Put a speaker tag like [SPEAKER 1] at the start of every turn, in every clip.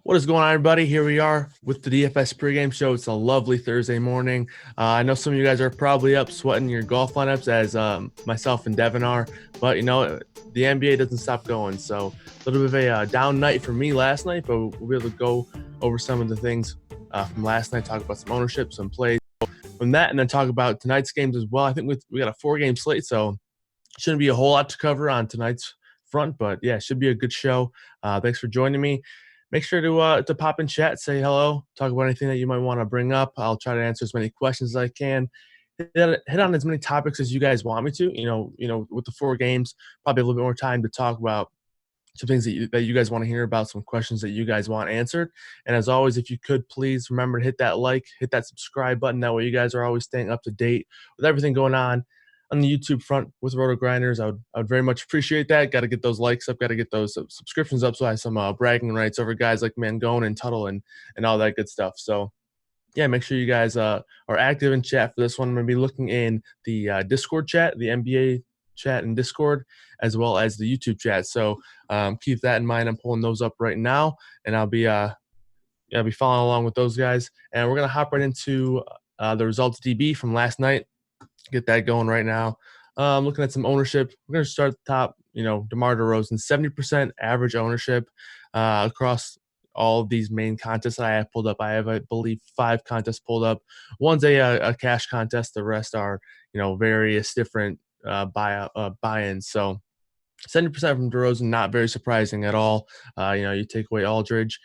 [SPEAKER 1] What is going on, everybody? Here we are with the DFS pregame show. It's a lovely Thursday morning. I know some of you guys are probably up sweating your golf lineups as myself and Devin are, but the NBA doesn't stop going. So a little bit of a down night for me last night, but we'll be able to go over some of the things from last night, talk about some ownership, some plays from that, and then talk about tonight's games as well. I think we got a 4-game slate, so shouldn't be a whole lot to cover on tonight's front, but yeah, it should be a good show. Thanks for joining me. Make sure to pop in chat, say hello, talk about anything that you might want to bring up. I'll try to answer as many questions as I can. Hit on as many topics as you guys want me to. With the 4 games, probably a little bit more time to talk about some things that you guys want to hear about, some questions that you guys want answered. And as always, if you could, please remember to hit that subscribe button. That way you guys are always staying up to date with everything going on the YouTube front with RotoGrinders. I would very much appreciate that. Got to get those likes up, got to get those subscriptions up so I have some bragging rights over guys like Mangone and Tuttle and all that good stuff. So yeah, make sure you guys are active in chat for this one. I'm going to be looking in the Discord chat, the NBA chat and Discord, as well as the YouTube chat. So keep that in mind. I'm pulling those up right now, and I'll be following along with those guys. And we're going to hop right into the results DB from last night. Get that going right now. Looking at some ownership, we're going to start at the top. DeMar DeRozan, 70% average ownership across all of these main contests that I have pulled up. I have, I believe, 5 contests pulled up. One's a cash contest. The rest are, various different buy-ins. So 70% from DeRozan, not very surprising at all. You take away Aldridge,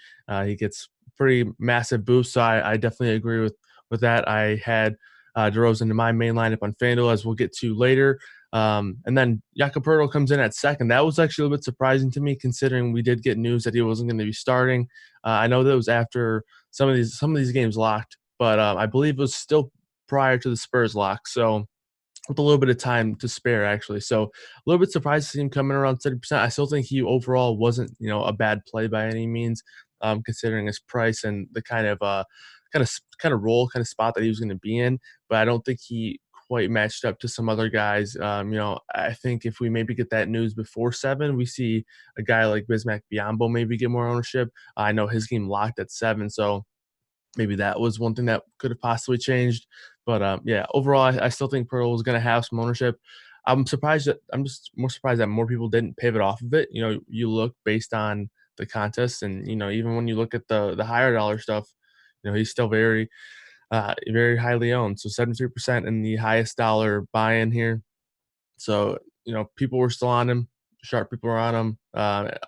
[SPEAKER 1] he gets pretty massive boost. So I definitely agree with that. I had DeRozan in my main lineup on FanDuel, as we'll get to later. And then Jakob Poeltl comes in at second. That was actually a little bit surprising to me, considering we did get news that he wasn't going to be starting. I know that was after some of these games locked, but I believe it was still prior to the Spurs lock. So with a little bit of time to spare, actually. So a little bit surprised to see him coming around 30%. I still think he overall wasn't, a bad play by any means, considering his price and the kind of role, kind of spot that he was going to be in. But I don't think he quite matched up to some other guys. I think if we maybe get that news before 7, we see a guy like Bismack Biyombo maybe get more ownership. I know his game locked at 7, so maybe that was one thing that could have possibly changed. But yeah, overall, I still think Pearl was going to have some ownership. I'm just more surprised that more people didn't pivot off of it. You look based on the contest, and even when you look at the higher dollar stuff, he's still very very highly owned. So 73% in the highest dollar buy-in here. So people were still on him. Sharp people were on him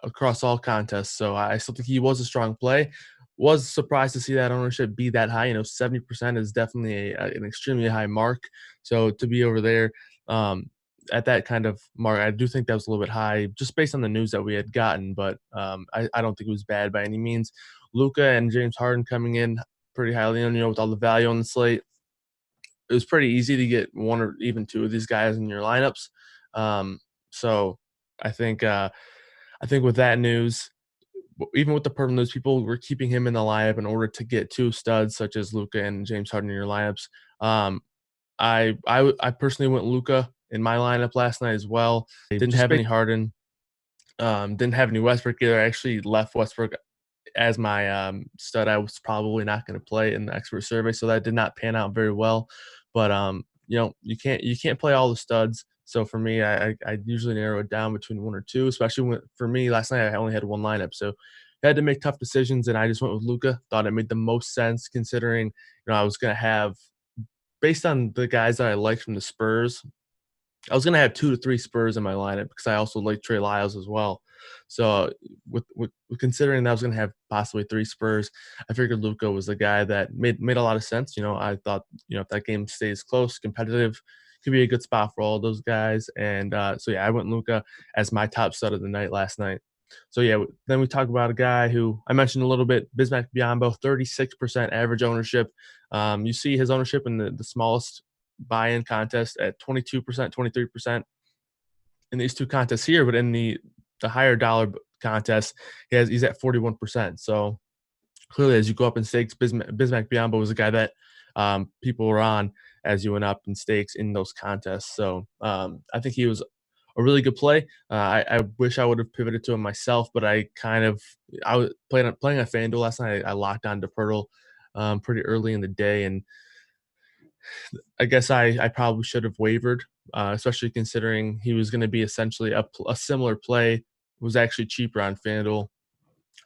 [SPEAKER 1] across all contests. So I still think he was a strong play. Was surprised to see that ownership be that high. 70% is definitely an extremely high mark. So to be over there at that kind of mark, I do think that was a little bit high, just based on the news that we had gotten. But I don't think it was bad by any means. Luka and James Harden coming in pretty highly owned, with all the value on the slate. It was pretty easy to get 1 or even 2 of these guys in your lineups. So I think with that news, even with the purple news, people were keeping him in the lineup in order to get 2 studs such as Luka and James Harden in your lineups. I personally went Luka in my lineup last night as well. Didn't have any Harden. Didn't have any Westbrook either. I actually left Westbrook as my stud. I was probably not going to play in the expert survey, so that did not pan out very well. But you can't play all the studs. So for me, I usually narrow it down between 1 or 2, especially for me last night, I only had 1 lineup. So I had to make tough decisions, and I just went with Luka. Thought it made the most sense, considering I was going to have, based on the guys that I liked from the Spurs, I was going to have 2 to 3 Spurs in my lineup because I also like Trey Lyles as well. So with considering that I was going to have possibly 3 Spurs, I figured Luka was the guy that made a lot of sense. I thought, if that game stays close, competitive, could be a good spot for all those guys. And so, yeah, I went Luka as my top stud of the night last night. So, yeah, then we talk about a guy who I mentioned a little bit, Bismack Biyombo, 36% average ownership. You see his ownership in the smallest buy-in contest at 22%, 23% in these 2 contests here, but in the higher dollar contest, he's at 41%. So clearly, as you go up in stakes, Bismack Biyombo was a guy that people were on as you went up in stakes in those contests. So I think he was a really good play. I wish I would have pivoted to him myself, but I was playing on FanDuel last night. I locked on to Pirtle pretty early in the day, and I guess I probably should have wavered, especially considering he was going to be essentially a similar play. Was actually cheaper on FanDuel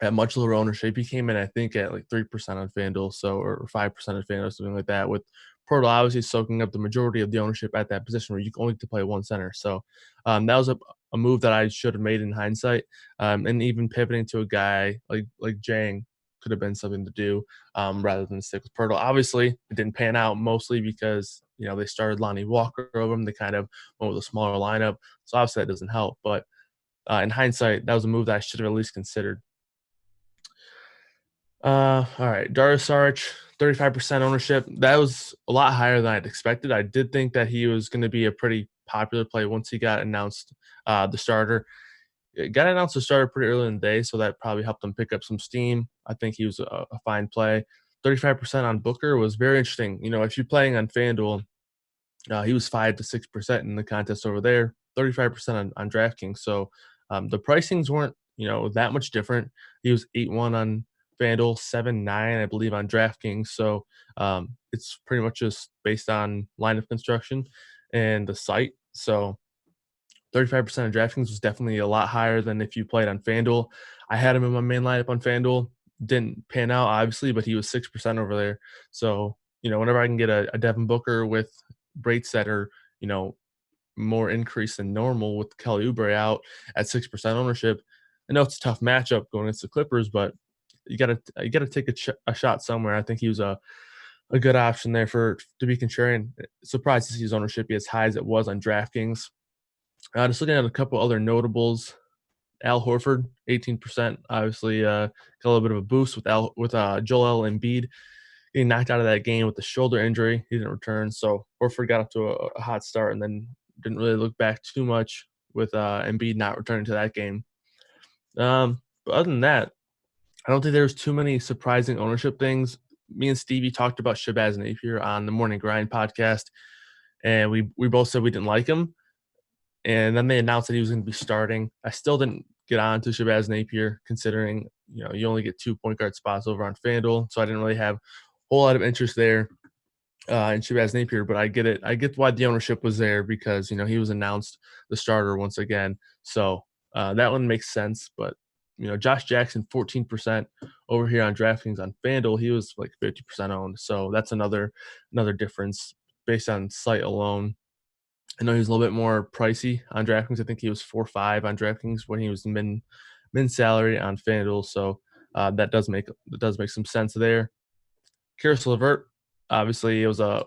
[SPEAKER 1] at much lower ownership. He came in, I think, at like 3% on FanDuel, so or 5% on FanDuel, something like that. With Portal obviously soaking up the majority of the ownership at that position where you only get to play one center. So that was a move that I should have made in hindsight. And even pivoting to a guy like Jang could have been something to do rather than stick with Pirtle. Obviously, it didn't pan out mostly because they started Lonnie Walker over him. They kind of went with a smaller lineup, so obviously that doesn't help. But in hindsight, that was a move that I should have at least considered. All right, Dario Saric, 35% ownership. That was a lot higher than I'd expected. I did think that he was going to be a pretty popular play once he got announced the starter. It got announced the starter pretty early in the day, so that probably helped him pick up some steam. I think he was a fine play. 35% on Booker was very interesting. If you're playing on FanDuel, he was 5 to 6% in the contest over there, 35% on DraftKings. So the pricings weren't that much different. He was 8-1 on FanDuel, 7-9 I believe on DraftKings. So it's pretty much just based on lineup construction and the site. So 35% of DraftKings was definitely a lot higher than if you played on FanDuel. I had him in my main lineup on FanDuel. Didn't pan out, obviously, but he was 6% over there. So, whenever I can get a Devin Booker with rates that are, more increase than normal with Kelly Oubre out at 6% ownership, I know it's a tough matchup going against the Clippers, but you gotta take a shot somewhere. I think he was a good option there to be contrarian. Surprised to see his ownership be as high as it was on DraftKings. Just looking at a couple other notables, Al Horford, 18%. Obviously, got a little bit of a boost with Joel Embiid getting knocked out of that game with the shoulder injury. He didn't return, so Horford got up to a hot start and then didn't really look back too much with Embiid not returning to that game. But other than that, I don't think there's too many surprising ownership things. Me and Stevie talked about Shabazz Napier on the Morning Grind podcast, and we both said we didn't like him. And then they announced that he was going to be starting. I still didn't get on to Shabazz Napier, considering you only get 2 point guard spots over on FanDuel, so I didn't really have a whole lot of interest there in Shabazz Napier. But I get it. I get why the ownership was there because he was announced the starter once again, so that one makes sense. But Josh Jackson, 14% over here on DraftKings. On FanDuel, he was like 50% owned, so that's another difference based on site alone. I know he was a little bit more pricey on DraftKings. I think he was 4.5 on DraftKings when he was min salary on FanDuel. So that does make some sense there. Karis LeVert, obviously, it was one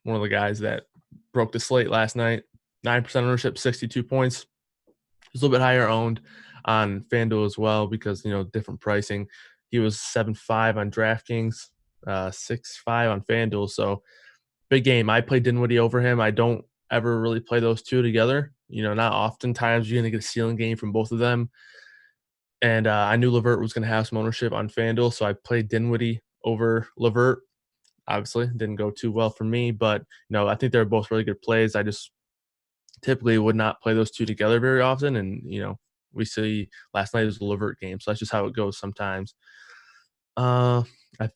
[SPEAKER 1] of the guys that broke the slate last night. 9% ownership, 62 points. He's a little bit higher owned on FanDuel as well because different pricing. He was 7.5 on DraftKings, 6.5 on FanDuel. So big game. I play Dinwiddie over him. I don't ever really play those two together. Not oftentimes you're going to get a ceiling game from both of them. And I knew LeVert was going to have some ownership on FanDuel, so I played Dinwiddie over LeVert. Obviously, didn't go too well for me, but I think they're both really good plays. I just typically would not play those two together very often, and we see last night was a LeVert game, so that's just how it goes sometimes. I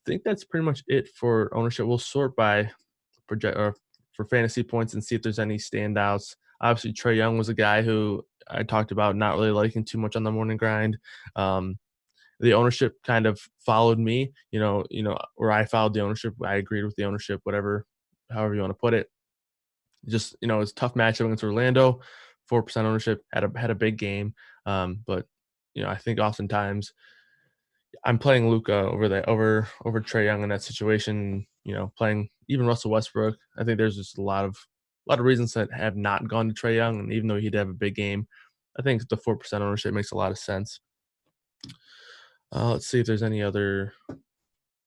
[SPEAKER 1] think that's pretty much it for ownership. We'll sort by project or for fantasy points and see if there's any standouts. Obviously, Trae Young was a guy who I talked about not really liking too much on the morning grind. The ownership kind of followed me, where I followed the ownership. I agreed with the ownership, however you want to put it. Just, it's a tough matchup against Orlando. 4% ownership, had a big game. But I think oftentimes I'm playing Luka over Trae Young in that situation. Playing even Russell Westbrook. I think there's just a lot of reasons that have not gone to Trae Young, and even though he'd have a big game, I think the 4% ownership makes a lot of sense. Let's see if there's any other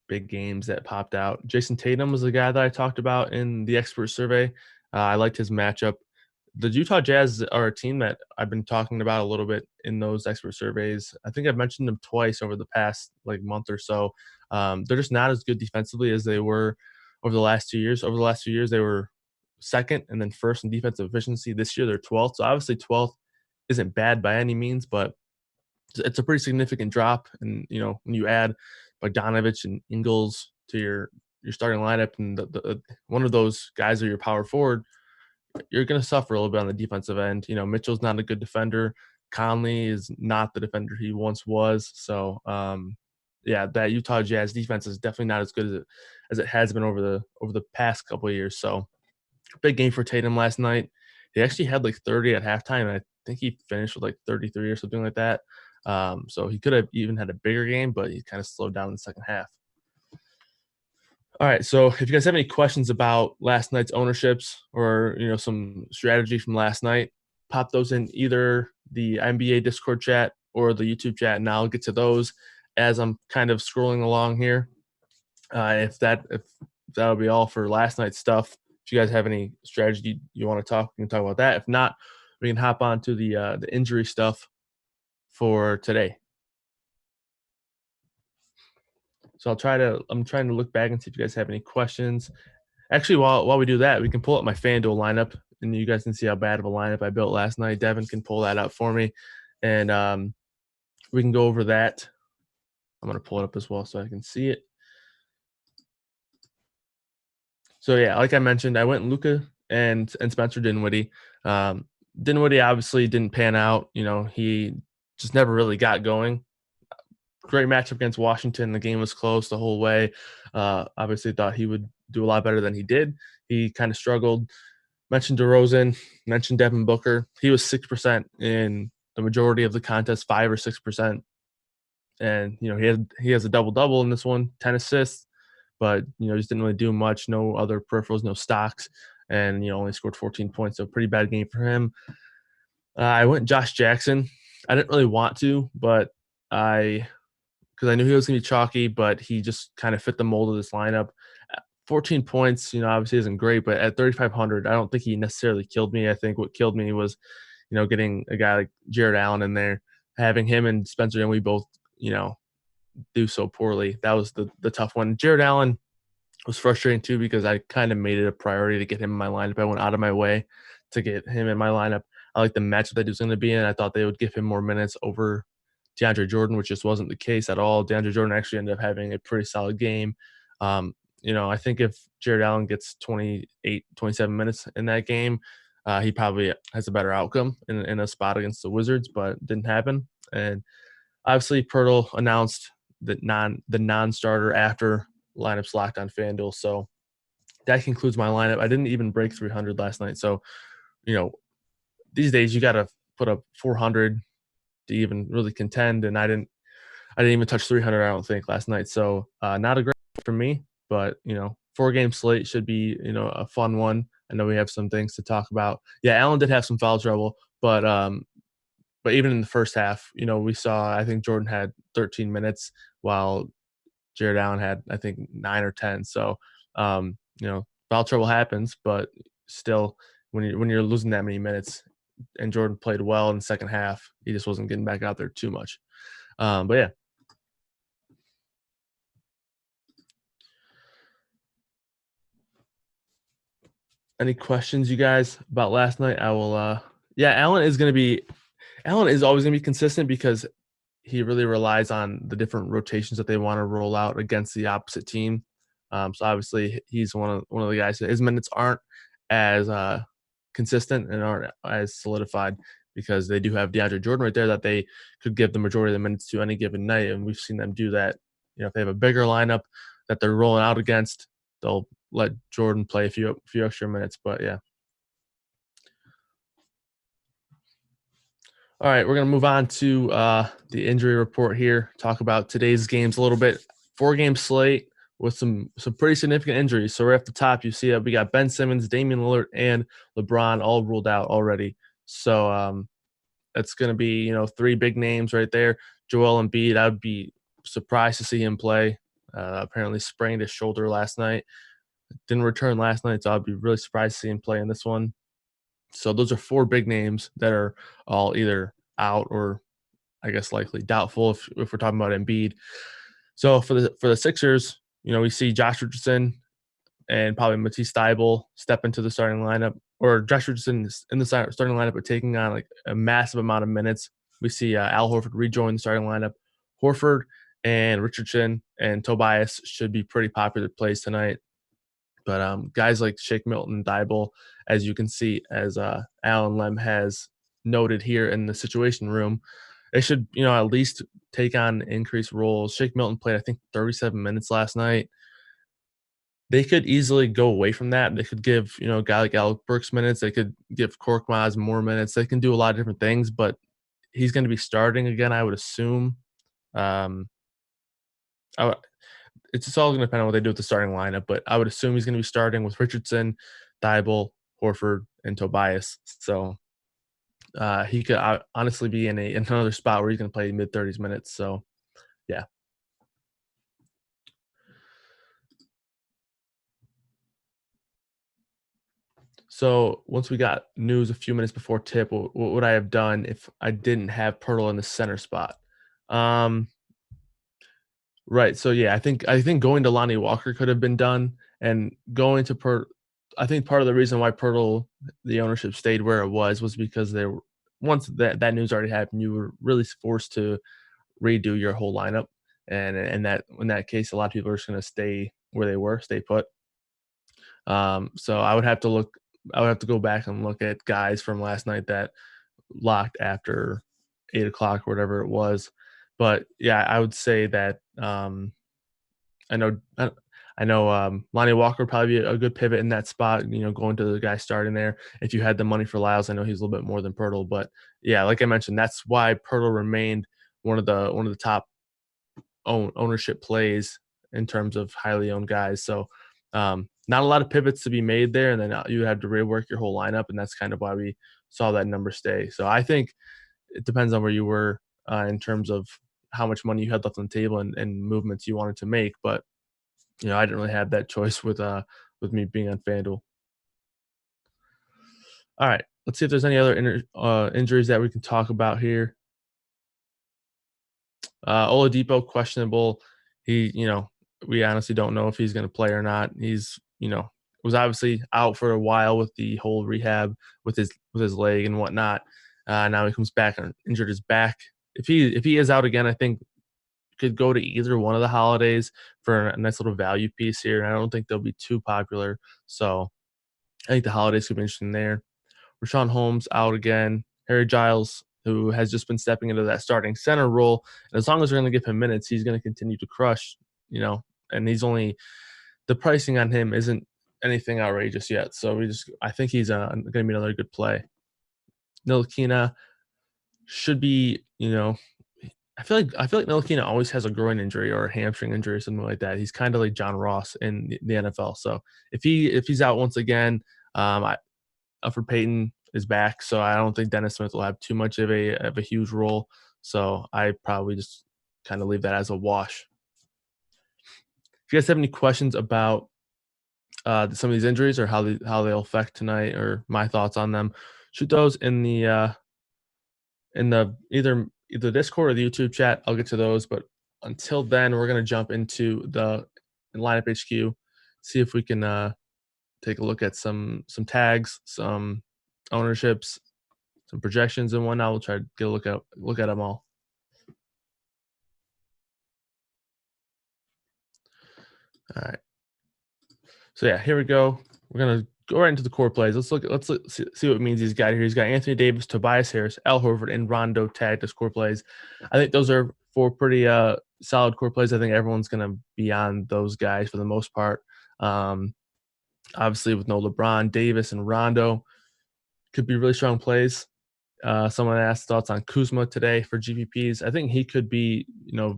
[SPEAKER 1] big games that popped out. Jason Tatum was the guy that I talked about in the expert survey. I liked his matchup. The Utah Jazz are a team that I've been talking about a little bit in those expert surveys. I think I've mentioned them twice over the past month or so. They're just not as good defensively as they were over the last 2 years. Over the last 2 years, they were second and then first in defensive efficiency. This year they're 12th. So obviously 12th isn't bad by any means, but it's a pretty significant drop. And when you add Bogdanovich and Ingles to your starting lineup, and one of those guys are your power forward, you're going to suffer a little bit on the defensive end. Mitchell's not a good defender. Conley is not the defender he once was. So, yeah, that Utah Jazz defense is definitely not as good as it has been over the past couple of years. So, big game for Tatum last night. He actually had like 30 at halftime, and I think he finished with like 33 or something like that. So he could have even had a bigger game, but he kind of slowed down in the second half. All right, so if you guys have any questions about last night's ownerships or some strategy from last night, pop those in either the NBA Discord chat or the YouTube chat, and I'll get to those as I'm kind of scrolling along here. If that'll be all for last night's stuff. If you guys have any strategy you want to talk, we can talk about that. If not, we can hop on to the injury stuff for today. So I'm trying to look back and see if you guys have any questions. Actually, while we do that, we can pull up my FanDuel lineup, and you guys can see how bad of a lineup I built last night. Devin can pull that up for me, and we can go over that. I'm going to pull it up as well so I can see it. So, yeah, like I mentioned, I went Luka and Spencer Dinwiddie. Dinwiddie obviously didn't pan out. He just never really got going. Great matchup against Washington. The game was close the whole way. Obviously thought he would do a lot better than he did. He kind of struggled. Mentioned DeRozan, mentioned Devin Booker. He was 6% in the majority of the contest, 5 or 6%. And, he has a double-double in this one, 10 assists, but, just didn't really do much. No other peripherals, no stocks, and, only scored 14 points. So pretty bad game for him. I went Josh Jackson. I didn't really want to, but because I knew he was going to be chalky, but he just kind of fit the mold of this lineup. 14 points, obviously isn't great, but at 3,500, I don't think he necessarily killed me. I think what killed me was, getting a guy like Jared Allen in there, having him and Spencer and we both, do so poorly. That was the tough one. Jared Allen was frustrating too because I kind of made it a priority to get him in my lineup. I went out of my way to get him in my lineup. I like the matchup that he was going to be in. I thought they would give him more minutes over DeAndre Jordan, which just wasn't the case at all. DeAndre Jordan actually ended up having a pretty solid game. I think if Jared Allen gets 28, 27 minutes in that game, he probably has a better outcome in a spot against the Wizards, but didn't happen. And obviously, Pirtle announced the non-starter after lineups locked on FanDuel. So that concludes my lineup. I didn't even break 300 last night. So, these days you got to put up 400 to even really contend, and I didn't even touch 300, I don't think, last night. So not a great for me, but 4-game slate should be a fun one. I know we have some things to talk about. Yeah, Allen did have some foul trouble, but even in the first half, we saw, I think Jordan had 13 minutes while Jared Allen had, I think, 9 or 10. So foul trouble happens, but still, when you're losing that many minutes, and Jordan played well in the second half, he just wasn't getting back out there too much. But yeah. Any questions, you guys, about last night? I will. Allen is always going to be consistent because he really relies on the different rotations that they want to roll out against the opposite team. So obviously he's one of the guys that his minutes aren't as consistent and aren't as solidified because they do have DeAndre Jordan right there that they could give the majority of the minutes to any given night, and we've seen them do that. If they have a bigger lineup that they're rolling out against, they'll let Jordan play a few extra minutes. But yeah. All right, we're going to move on to the injury report here, talk about today's games a little bit. 4-game slate with some pretty significant injuries. So right at the top, you see that we got Ben Simmons, Damian Lillard, and LeBron all ruled out already. So it's going to be, 3 big names right there. Joel Embiid, I would be surprised to see him play. Apparently sprained his shoulder last night. Didn't return last night, so I'd be really surprised to see him play in this one. So those are 4 big names that are all either out or, I guess, likely doubtful if we're talking about Embiid. So for the Sixers, we see Josh Richardson and probably Matisse Thybulle step into the starting lineup, or Josh Richardson in the starting lineup, but taking on like a massive amount of minutes. We see Al Horford rejoin the starting lineup. Horford and Richardson and Tobias should be pretty popular plays tonight. But guys like Shake Milton and Thybulle, as you can see, as Alan Lem has noted here in the Situation Room, they should, at least take on increased roles. Shake Milton played, I think, 37 minutes last night. They could easily go away from that. They could give, a guy like Alec Burks minutes. They could give Korkmaz more minutes. They can do a lot of different things, but he's going to be starting again, I would assume. Um, I, it's just all going to depend on what they do with the starting lineup, but I would assume he's going to be starting with Richardson, Thybulle, Horford, and Tobias. So he could honestly be in another spot where he's going to play mid-30s minutes. So, yeah. So once we got news a few minutes before tip, what would I have done if I didn't have Pirtle in the center spot? Um, right. So yeah, I think going to Lonnie Walker could have been done, and going to I think part of the reason why Pirtle, the ownership, stayed where it was because they were, once that news already happened, you were really forced to redo your whole lineup, and in that case, a lot of people are just going to stay where they were, stay put. So I would have to go back and look at guys from last night that locked after 8 o'clock or whatever it was. But yeah, I would say that I know Lonnie Walker would probably be a good pivot in that spot. Going to the guy starting there. If you had the money for Lyles, I know he's a little bit more than Pirtle, but yeah, like I mentioned, that's why Pirtle remained one of the top ownership plays in terms of highly owned guys. So not a lot of pivots to be made there, and then you had to rework your whole lineup, and that's kind of why we saw that number stay. So I think it depends on where you were in terms of how much money you had left on the table and movements you wanted to make. But I didn't really have that choice with me being on FanDuel. All right, let's see if there's any other injuries that we can talk about here. Oladipo questionable. He, we honestly don't know if he's going to play or not. He's, was obviously out for a while with the whole rehab with his leg and whatnot. Now he comes back and injured his back. If he is out again, I think could go to either one of the holidays for a nice little value piece here. And I don't think they'll be too popular. So I think the holidays could be interesting there. Rashawn Holmes out again. Harry Giles, who has just been stepping into that starting center role. And as long as we're going to give him minutes, he's going to continue to crush, and the pricing on him isn't anything outrageous yet. So I think he's going to be another good play. Ntilikina should be, I feel like Ntilikina always has a groin injury or a hamstring injury or something like that. He's kind of like John Ross in the NFL. So if he's out once again, Alfred Payton is back, so I don't think Dennis Smith will have too much of a huge role. So I probably just kind of leave that as a wash. If you guys have any questions about some of these injuries or how they'll affect tonight or my thoughts on them, shoot those in the either Discord or the YouTube chat. I'll get to those, but until then, we're gonna jump into the lineup HQ, see if we can take a look at some tags, some ownerships, some projections, and whatnot. We'll try to get a look at them all. All right. So yeah, here we go. We're gonna go right into the core plays. Let's see what it means he's got here. He's got Anthony Davis, Tobias Harris, Al Horford, and Rondo tagged as core plays. I think those are four pretty solid core plays. I think everyone's gonna be on those guys for the most part. Obviously, with no LeBron, Davis, and Rondo could be really strong plays. Someone asked thoughts on Kuzma today for GPPs. I think he could be,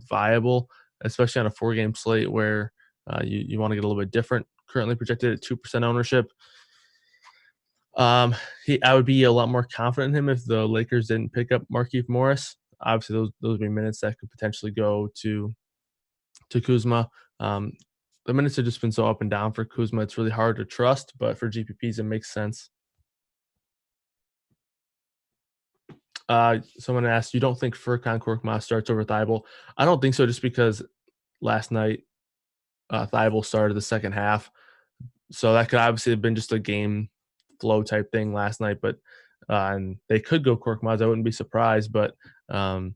[SPEAKER 1] viable, especially on a 4-game slate where you want to get a little bit different. Currently projected at 2% ownership. I would be a lot more confident in him if the Lakers didn't pick up Markieff Morris. Obviously, those would be minutes that could potentially go to Kuzma. The minutes have just been so up and down for Kuzma. It's really hard to trust, but for GPPs, it makes sense. Someone asked, you don't think Furkan Korkmaz starts over Thybulle? I don't think so, just because last night Thybulle started the second half. So that could obviously have been just a game flow type thing last night, but and they could go Korkmaz. I wouldn't be surprised, but um,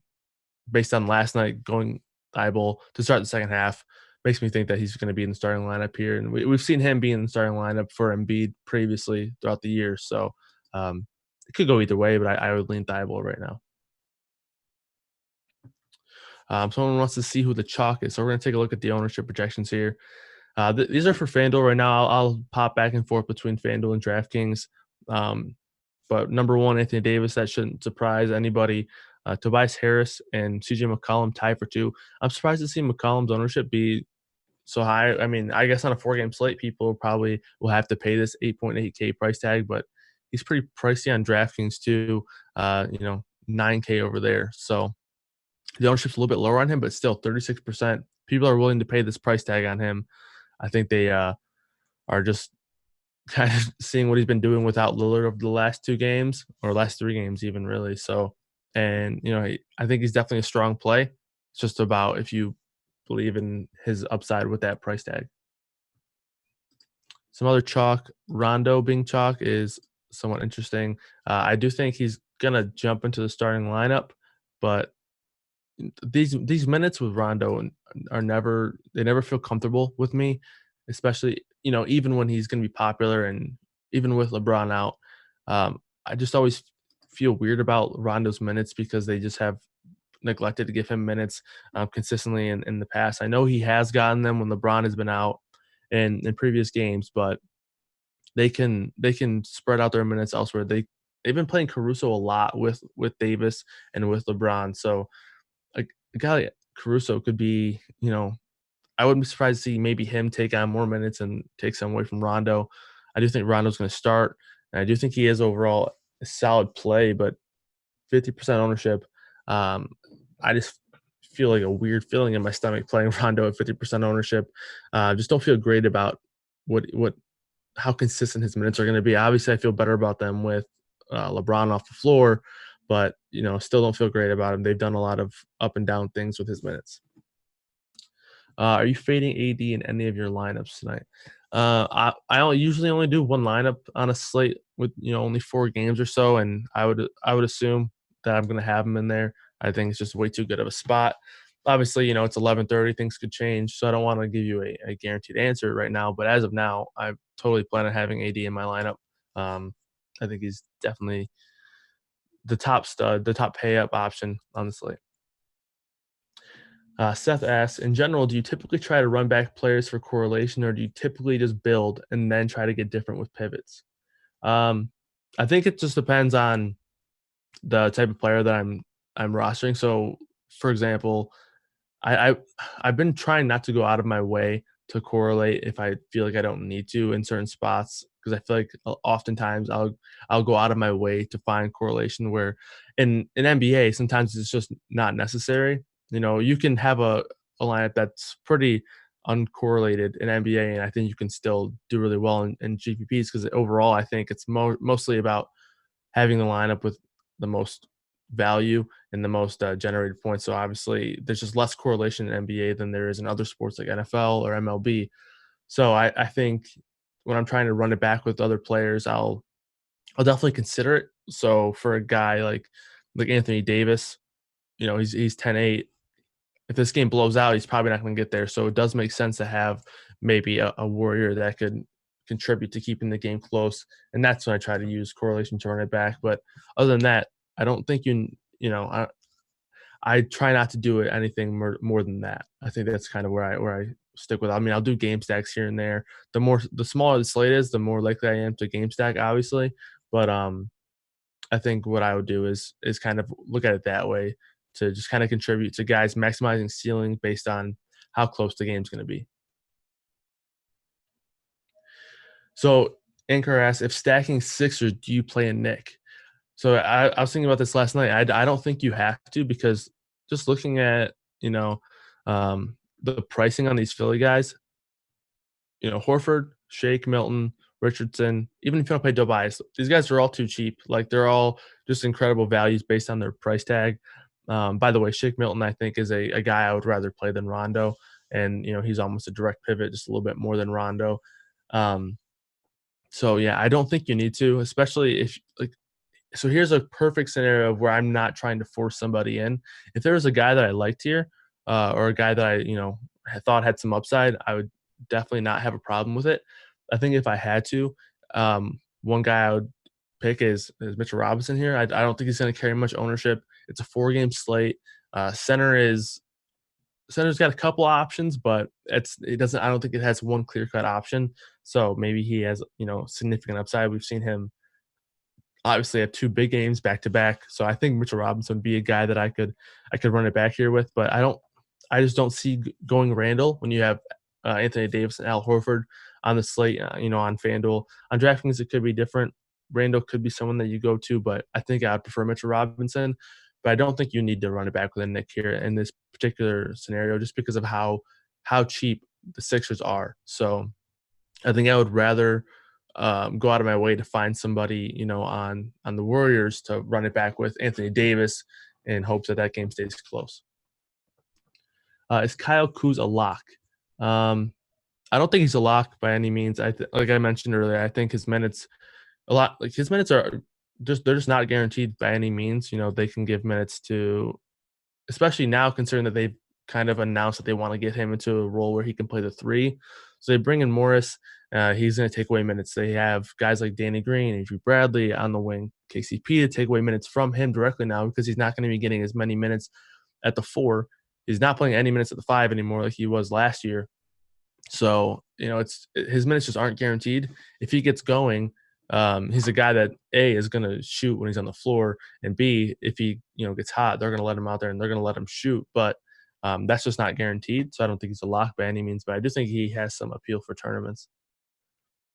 [SPEAKER 1] based on last night going Thibault to start the second half makes me think that he's going to be in the starting lineup here. And we've seen him be in the starting lineup for Embiid previously throughout the year. So it could go either way, but I would lean Thibault right now. Someone wants to see who the chalk is. So we're going to take a look at the ownership projections here. These are for FanDuel right now. I'll pop back and forth between FanDuel and DraftKings. But number one, Anthony Davis, that shouldn't surprise anybody. Tobias Harris and CJ McCollum tied for 2. I'm surprised to see McCollum's ownership be so high. I mean, I guess on a 4-game slate, people probably will have to pay this 8.8K price tag, but he's pretty pricey on DraftKings too. 9K over there. So the ownership's a little bit lower on him, but still 36%. People are willing to pay this price tag on him. I think they are just kind of seeing what he's been doing without Lillard over the last 2 games or last 3 games even really. So, and I think he's definitely a strong play. It's just about if you believe in his upside with that price tag. Some other chalk, Rondo being chalk is somewhat interesting. I do think he's gonna jump into the starting lineup, but these minutes with Rondo are never feel comfortable with me, especially even when he's going to be popular and even with LeBron out. I just always feel weird about Rondo's minutes because they just have neglected to give him minutes consistently in the past. I know he has gotten them when LeBron has been out in previous games, but they can spread out their minutes elsewhere. They've been playing Caruso a lot with Davis and with LeBron, so a guy like Caruso could be, I wouldn't be surprised to see maybe him take on more minutes and take some away from Rondo. I do think Rondo's going to start, and I do think he is overall a solid play, but 50% ownership. I just feel like a weird feeling in my stomach playing Rondo at 50% ownership. Just don't feel great about what how consistent his minutes are going to be. Obviously, I feel better about them with LeBron off the floor, but still don't feel great about him. They've done a lot of up and down things with his minutes. Are you fading AD in any of your lineups tonight? I usually only do one lineup on a slate with only 4 games or so, and I would assume that I'm going to have him in there. I think it's just way too good of a spot. Obviously, it's 11:30. Things could change, so I don't want to give you a guaranteed answer right now. But as of now, I totally plan on having AD in my lineup. I think he's definitely the top stud, the top pay up option on the slate. Seth asks, in general, do you typically try to run back players for correlation, or do you typically just build and then try to get different with pivots? Um, I think it just depends on the type of player that I'm rostering. So, for example, I I've been trying not to go out of my way to correlate if I feel like I don't need to in certain spots because I feel like oftentimes I'll go out of my way to find correlation where in NBA sometimes it's just not necessary. You can have a lineup that's pretty uncorrelated in NBA, and I think you can still do really well in GPPs because overall I think it's mostly about having the lineup with the most value and the most generated points. So obviously, there's just less correlation in NBA than there is in other sports like NFL or MLB. So I think when I'm trying to run it back with other players, I'll definitely consider it. So for a guy like Anthony Davis, he's 10-8. If this game blows out, he's probably not going to get there. So it does make sense to have maybe a warrior that could contribute to keeping the game close. And that's when I try to use correlation to run it back. But other than that, I don't think I try not to do it anything more than that. I think that's kind of where I stick with it. I mean, I'll do game stacks here and there. The smaller the slate is, the more likely I am to game stack, obviously. But I think what I would do is kind of look at it that way to just kind of contribute to guys maximizing ceiling based on how close the game's going to be. So Anchor asks, if stacking Sixers, do you play a Nick? So I was thinking about this last night. I don't think you have to because just looking at the pricing on these Philly guys, Horford, Shake, Milton, Richardson, even if you don't pay Tobias, these guys are all too cheap. Like they're all just incredible values based on their price tag. By the way, Shake Milton, I think, is a guy I would rather play than Rondo. And, he's almost a direct pivot, just a little bit more than Rondo. So yeah, I don't think you need to, especially if like. So here's a perfect scenario where I'm not trying to force somebody in. If there was a guy that I liked here, or a guy that I thought had some upside, I would definitely not have a problem with it. I think if I had to, one guy I would pick is Mitchell Robinson here. I don't think he's going to carry much ownership. It's a 4-game slate. Center's got a couple options, but it doesn't. I don't think it has one clear cut option. So maybe he has significant upside. We've seen him obviously have 2 big games back to back. So I think Mitchell Robinson would be a guy that I could run it back here with, but I just don't see going Randall when you have Anthony Davis and Al Horford on the slate, on FanDuel. On DraftKings, it could be different. Randall could be someone that you go to, but I think I'd prefer Mitchell Robinson. But I don't think you need to run it back with a Nick here in this particular scenario, just because of how cheap the Sixers are. So I think I would rather go out of my way to find somebody, on the Warriors to run it back with Anthony Davis in hopes that that game stays close. Is Kyle Kuz a lock? I don't think he's a lock by any means. Like I mentioned earlier, I think his minutes his minutes are they're just not guaranteed by any means. They can give minutes to, especially now considering that they've kind of announced that they want to get him into a role where he can play the 3. So they bring in Morris. He's going to take away minutes. They have guys like Danny Green, Avery Bradley on the wing, KCP to take away minutes from him directly now because he's not going to be getting as many minutes at the 4. He's not playing any minutes at the 5 anymore like he was last year. So, it's his minutes just aren't guaranteed. If he gets going, he's a guy that A is going to shoot when he's on the floor, and B, if he gets hot, they're going to let him out there and they're going to let him shoot. But that's just not guaranteed. So I don't think he's a lock by any means. But I do think he has some appeal for tournaments.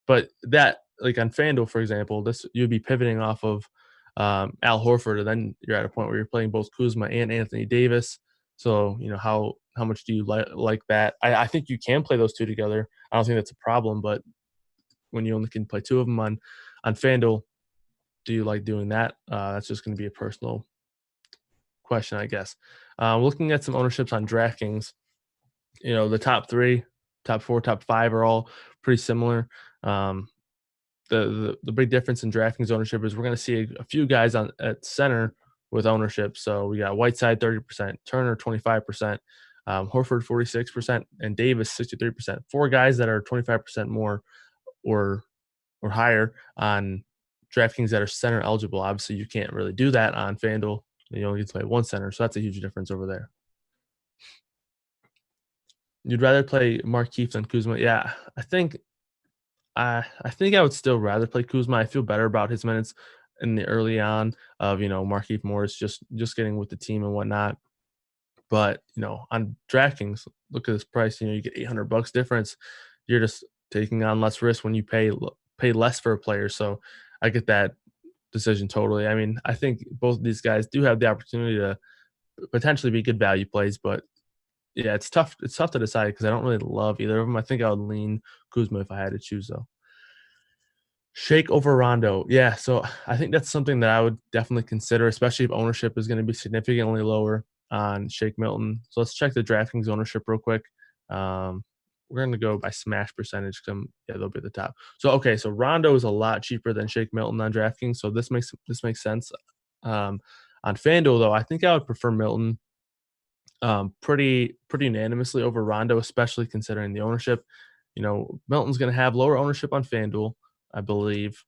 [SPEAKER 1] But that, like on FanDuel, for example, this you'd be pivoting off of Al Horford, and then you're at a point where you're playing both Kuzma and Anthony Davis. So how much do you like that? I think you can play those two together. I don't think that's a problem. But when you only can play 2 of them on FanDuel, do you like doing that? That's just going to be a personal question, I guess. Looking at some ownerships on DraftKings, the top 3, top 4, top 5 are all pretty similar. The big difference in DraftKings ownership is we're going to see a few guys at center with ownership. So we got Whiteside 30%, Turner 25%, Horford 46%, and Davis 63%. 4 guys that are 25% more or higher on DraftKings that are center eligible. Obviously, you can't really do that on FanDuel. You only get to play 1 center, so that's a huge difference over there. You'd rather play Markieff than Kuzma? Yeah, I think I would still rather play Kuzma. I feel better about his minutes in the early on of Markieff Morris just getting with the team and whatnot. But on DraftKings, look at this price. You get $800 difference. You're just taking on less risk when you pay less for a player. So I get that decision totally. I mean, I think both of these guys do have the opportunity to potentially be good value plays, but yeah, it's tough. It's tough to decide because I don't really love either of them. I think I would lean Kuzma if I had to choose, though. Shake over Rondo. Yeah, so I think that's something that I would definitely consider, especially if ownership is going to be significantly lower on Shake Milton. So let's check the DraftKings ownership real quick. We're going to go by smash percentage. Yeah, they'll be at the top. So okay, so Rondo is a lot cheaper than Shake Milton on DraftKings, so this makes sense. On FanDuel though, I think I would prefer Milton pretty unanimously over Rondo, especially considering the ownership. Milton's going to have lower ownership on FanDuel, I believe.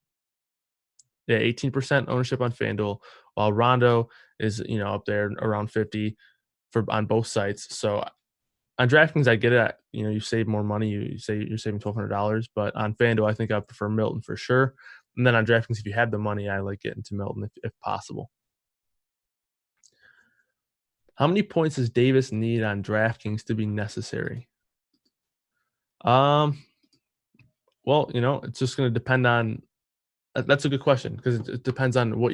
[SPEAKER 1] Yeah, 18% ownership on FanDuel, while Rondo is up there around 50 on both sites. So on DraftKings, I get it. You save more money. You say you're saving $1,200, but on FanDuel, I think I prefer Milton for sure. And then on DraftKings, if you have the money, I like getting to Milton if possible. How many points does Davis need on DraftKings to be necessary? Well, it's just going to depend on. That's a good question because it depends on what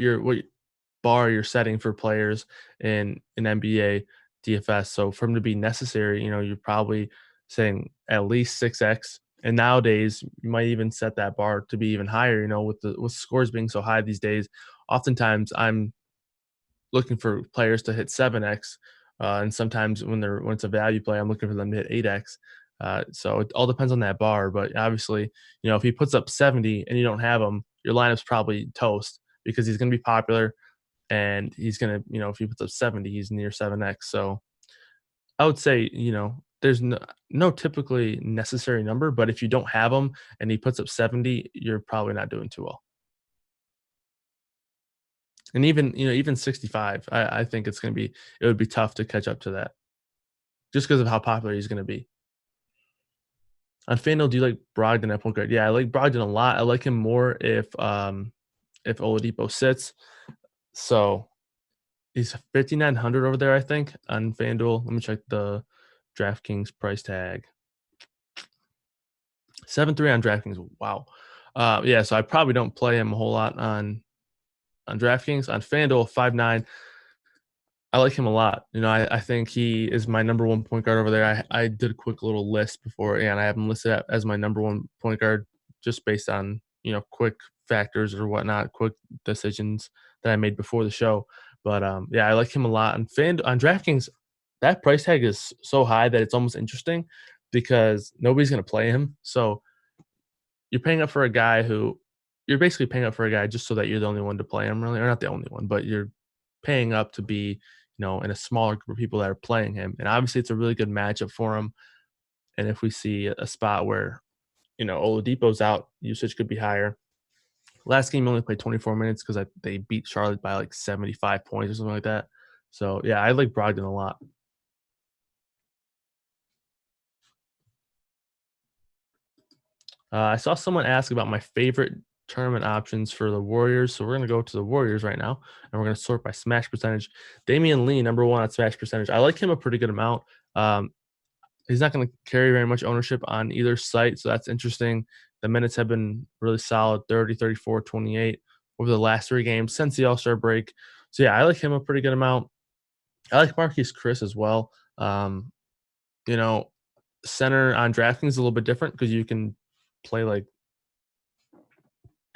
[SPEAKER 1] bar you're setting for players in NBA DFS. So for him to be necessary, you're probably saying at least 6x. And nowadays, you might even set that bar to be even higher. With scores being so high these days, oftentimes I'm looking for players to hit 7x, and sometimes when it's a value play, I'm looking for them to hit 8x. So it all depends on that bar. But obviously, if he puts up 70 and you don't have him, your lineup's probably toast because he's going to be popular and he's going to, if he puts up 70, he's near 7x. So I would say, there's no typically necessary number, but if you don't have him and he puts up 70, you're probably not doing too well. And even 65, I think it would be tough to catch up to that just because of how popular he's going to be. On FanDuel, do you like Brogdon at point guard? Yeah, I like Brogdon a lot. I like him more if Oladipo sits. So he's 5,900 over there, I think, on FanDuel. Let me check the DraftKings price tag. 7.3 on DraftKings. Wow. Yeah, so I probably don't play him a whole lot on DraftKings. On FanDuel, 5'9". I like him a lot. I think he is my number one point guard over there. I did a quick little list before, and I have him listed as my number one point guard just based on, quick factors or whatnot, quick decisions that I made before the show. But yeah, I like him a lot. On DraftKings, that price tag is so high that it's almost interesting because nobody's going to play him. So you're basically paying up for a guy just so that you're the only one to play him, really, or not the only one, but you're paying up to be, in a smaller group of people that are playing him. And obviously, it's a really good matchup for him. And if we see a spot where, Oladipo's out, usage could be higher. Last game, he only played 24 minutes because they beat Charlotte by like 75 points or something like that. So, yeah, I like Brogdon a lot. I saw someone ask about my favorite tournament options for the Warriors. So we're going to go to the Warriors right now, and we're going to sort by smash percentage. Damian Lee, number one on smash percentage. I like him a pretty good amount. He's not going to carry very much ownership on either site, so that's interesting. The minutes have been really solid, 30, 34, 28 over the last three games since the All-Star break. So, yeah, I like him a pretty good amount. I like Marquise Chris as well. You know, center on DraftKings is a little bit different because you can play like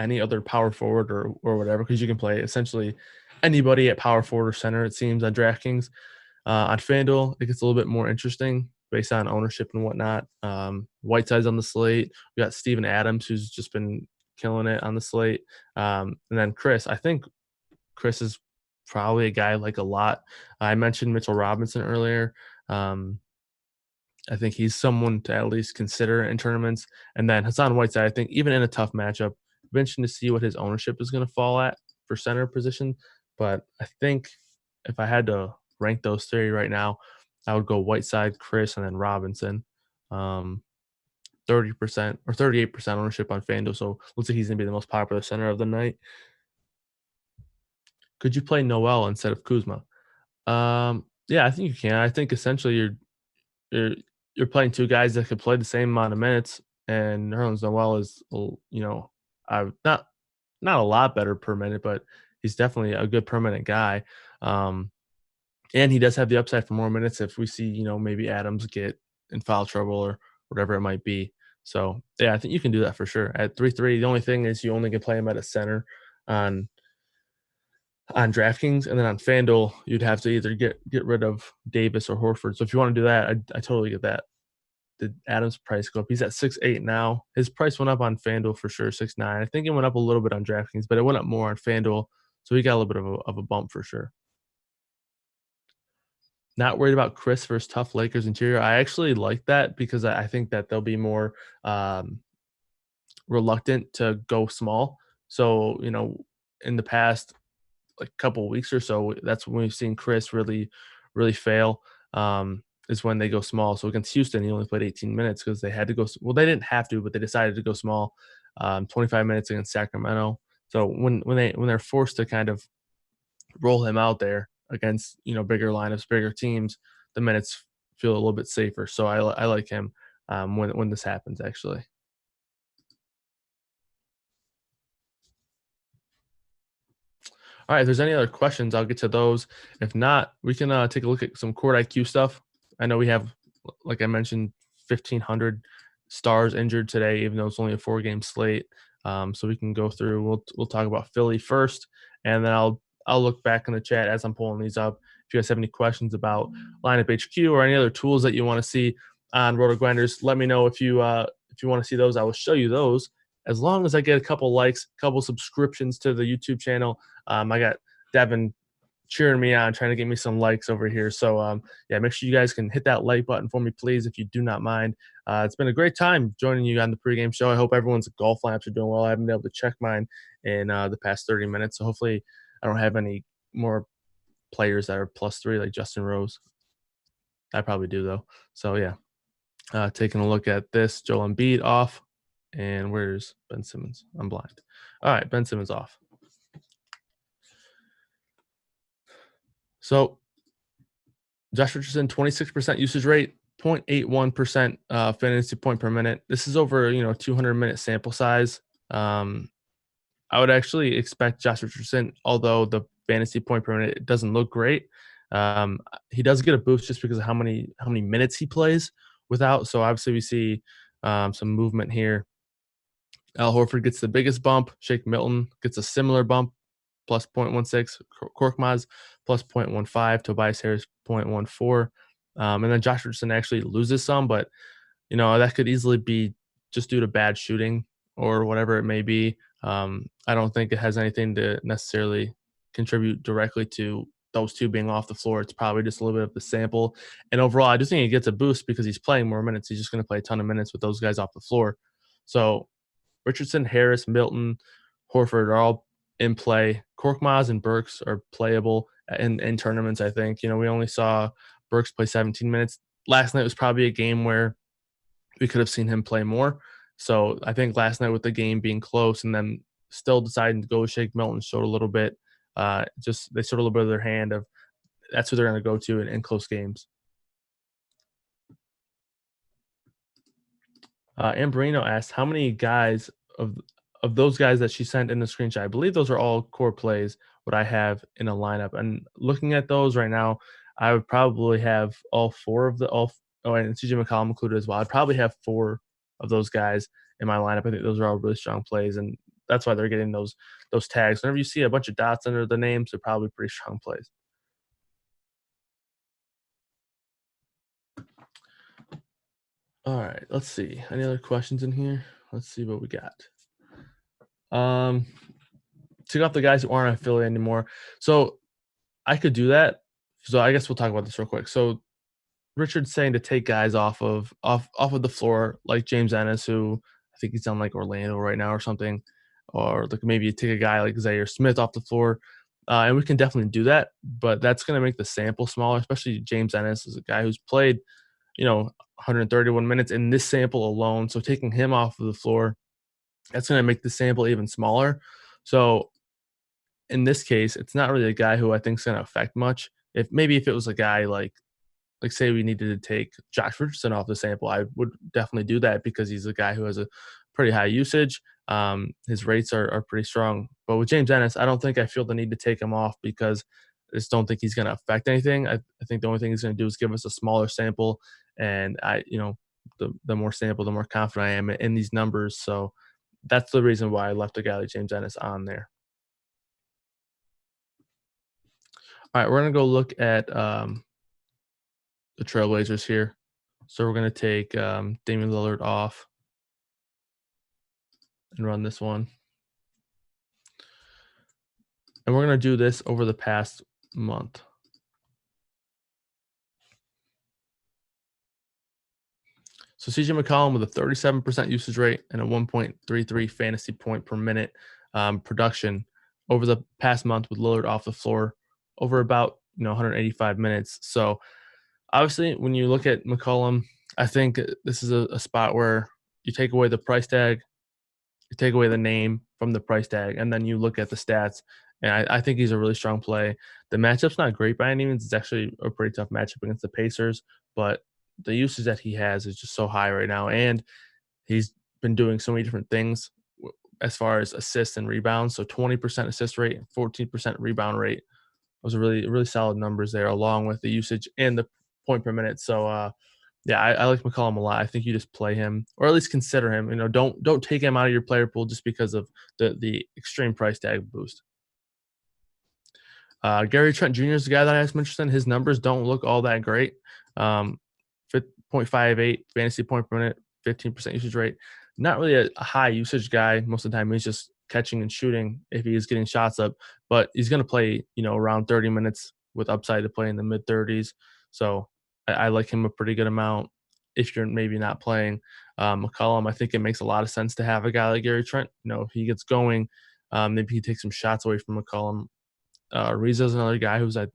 [SPEAKER 1] any other power forward or whatever because you can play essentially anybody at power forward or center, it seems, on DraftKings. On FanDuel, it gets a little bit more interesting based on ownership and whatnot. Whiteside's on the slate. We got Steven Adams, who's just been killing it on the slate. And then Chris. I think Chris is probably a guy I like a lot. I mentioned Mitchell Robinson earlier. I think he's someone to at least consider in tournaments. And then Hassan Whiteside, I think even in a tough matchup, be interesting to see what his ownership is going to fall at for center position. But I think if I had to rank those three right now, I would go Whiteside, Chris, and then Robinson. 30% or 38% ownership on FanDuel. So looks like he's going to be the most popular center of the night. Could you play Noel instead of Kuzma? Yeah, I think you can. I think essentially you're you're playing two guys that could play the same amount of minutes, and Nerlens Noel is, not a lot better per minute, but he's definitely a good per minute guy. Um, and he does have the upside for more minutes if we see, maybe Adams get in foul trouble or whatever it might be. So yeah, I think you can do that for sure. At 3-3, the only thing is you only can play him at a center on on DraftKings, and then on FanDuel, you'd have to either get rid of Davis or Horford. So if you want to do that, I totally get that. Did Adams' price go up? He's at 6.8 now. His price went up on FanDuel for sure, 6.9. I think it went up a little bit on DraftKings, but it went up more on FanDuel, so he got a little bit of a bump for sure. Not worried about Chris versus tough Lakers interior. I actually like that because I think that they'll be more reluctant to go small. So, in the past like couple weeks or so, that's when we've seen Chris really fail. Is when they go small. So against Houston, he only played 18 minutes because they had to go. Well, they didn't have to, but they decided to go small. 25 minutes against Sacramento. So when they're forced to kind of roll him out there against bigger lineups, bigger teams, the minutes feel a little bit safer. So I like him when this happens actually. All right, if there's any other questions, I'll get to those. If not, we can take a look at some court IQ stuff. I know we have, like I mentioned, 1,500 stars injured today, even though it's only a 4-game slate. So we can go through. We'll talk about Philly first, and then I'll look back in the chat as I'm pulling these up. If you guys have any questions about Lineup HQ or any other tools that you want to see, on RotoGrinders. Let me know if you want to see those. I will show you those as long as I get a couple likes, a couple subscriptions to the YouTube channel. I got Devin cheering me on, trying to get me some likes over here. So yeah, make sure you guys can hit that like button for me, please, if you do not mind. It's been a great time joining you on the pregame show. I hope everyone's golf lineups are doing well. I haven't been able to check mine in the past 30 minutes, so hopefully I don't have any more players that are +3 like Justin Rose. I probably do though. So yeah, taking a look at this, Joel Embiid off, and where's Ben Simmons? I'm blind. All right, Ben Simmons off. So Josh Richardson, 26% usage rate, 0.81% fantasy point per minute. This is over 200-minute sample size. I would actually expect Josh Richardson, although the fantasy point per minute doesn't look great, he does get a boost just because of how many minutes he plays without. So obviously we see some movement here. Al Horford gets the biggest bump. Shake Milton gets a similar bump, plus 0.16. Korkmaz plus 0.15. Tobias Harris 0.14. And then Josh Richardson actually loses some, but that could easily be just due to bad shooting or whatever it may be. I don't think it has anything to necessarily contribute directly to those two being off the floor. It's probably just a little bit of the sample. And overall, I do think he gets a boost because he's playing more minutes. He's just going to play a ton of minutes with those guys off the floor. So Richardson, Harris, Milton, Horford are all in play. Korkmaz and Burks are playable in tournaments, I think. We only saw Burks play 17 minutes. Last night was probably a game where we could have seen him play more. So I think last night with the game being close and then still deciding to go with Shake Milton showed a little bit. They showed a little bit of their hand of that's who they're going to go to in close games. Amberino asked, how many guys of those guys that she sent in the screenshot, I believe those are all core plays, what I have in a lineup. And looking at those right now, I would probably have all four of and CJ McCollum included as well. I'd probably have 4 of those guys in my lineup. I think those are all really strong plays, and that's why they're getting those tags. Whenever you see a bunch of dots under the names, they're probably pretty strong plays. All right, let's see. Any other questions in here? Let's see what we got. Took off the guys who aren't affiliated anymore. So I could do that. So I guess we'll talk about this real quick. So Richard's saying to take guys off of the floor, like James Ennis, who I think he's on like Orlando right now or something, or like maybe take a guy like Zaire Smith off the floor. And we can definitely do that, but that's going to make the sample smaller, especially James Ennis is a guy who's played, 131 minutes in this sample alone. So taking him off of the floor, that's going to make the sample even smaller. So in this case, it's not really a guy who I think is going to affect much. If it was a guy like say we needed to take Josh Richardson off the sample, I would definitely do that because he's a guy who has a pretty high usage. His rates are pretty strong. But with James Ennis, I don't think I feel the need to take him off because I just don't think he's going to affect anything. I think the only thing he's going to do is give us a smaller sample. And the more sample, the more confident I am in these numbers. So that's the reason why I left a guy like James Ennis on there. All right, we're going to go look at the Trailblazers here. So we're going to take Damian Lillard off and run this one. And we're going to do this over the past month. So CJ McCollum with a 37% usage rate and a 1.33 fantasy point per minute production over the past month with Lillard off the floor over about 185 minutes. So obviously when you look at McCollum, I think this is a spot where you take away the price tag, you take away the name from the price tag, and then you look at the stats. And I think he's a really strong play. The matchup's not great by any means. It's actually a pretty tough matchup against the Pacers, but the usage that he has is just so high right now. And he's been doing so many different things as far as assists and rebounds. So 20% assist rate and 14% rebound rate. Those are really, really solid numbers there, along with the usage and the point per minute. So, yeah, I like McCollum a lot. I think you just play him, or at least consider him. Don't take him out of your player pool just because of the extreme price tag boost. Gary Trent Jr. is the guy that I have some interest in. His numbers don't look all that great. 0.5 0.58 fantasy point per minute, 15% usage rate. Not really a high usage guy. Most of the time, he's just catching and shooting if he is getting shots up. But he's going to play, around 30 minutes with upside to play in the mid 30s. So I like him a pretty good amount. If you're maybe not playing McCollum, I think it makes a lot of sense to have a guy like Gary Trent. If he gets going, maybe he takes some shots away from McCollum. Rizzo's another guy who's I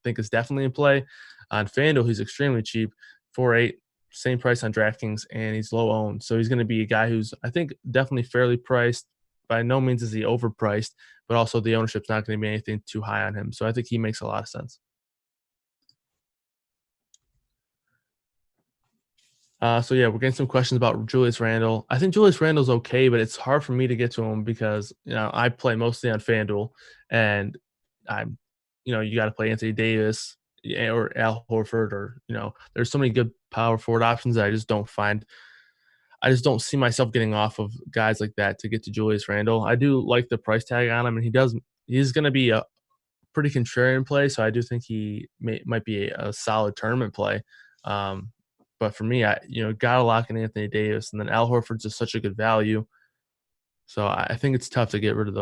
[SPEAKER 1] think is definitely in play. On FanDuel, he's extremely cheap, 4.8, same price on DraftKings, and he's low owned. So he's going to be a guy who's I think definitely fairly priced. By no means is he overpriced, but also the ownership's not going to be anything too high on him. So I think he makes a lot of sense. So yeah, we're getting some questions about Julius Randle. I think Julius Randle's okay, but it's hard for me to get to him because I play mostly on FanDuel, and I'm, you got to play Anthony Davis or Al Horford, or there's so many good power forward options that I just don't find. I just don't see myself getting off of guys like that to get to Julius Randle. I do like the price tag on him, and he's going to be a pretty contrarian play, so I do think he might be a solid tournament play. Um, but for me, I gotta lock in Anthony Davis, and then Al Horford's just such a good value. So I think it's tough to get rid of